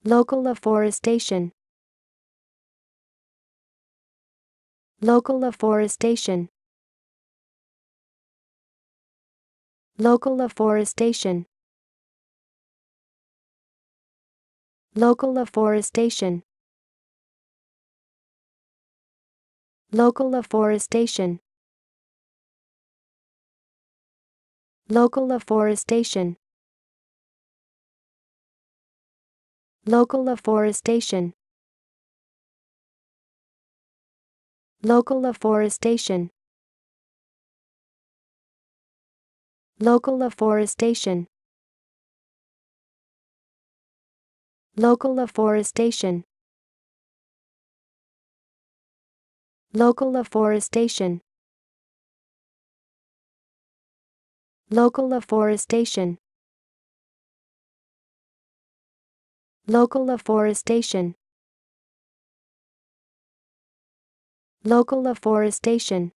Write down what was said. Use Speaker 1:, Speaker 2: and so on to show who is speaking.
Speaker 1: Local afforestation. Local afforestation. Local afforestation. Local afforestation. Local afforestation. Local afforestation. Local afforestation. Local afforestation. Local afforestation. Local afforestation. Local afforestation. Local afforestation. Local afforestation. Local afforestation.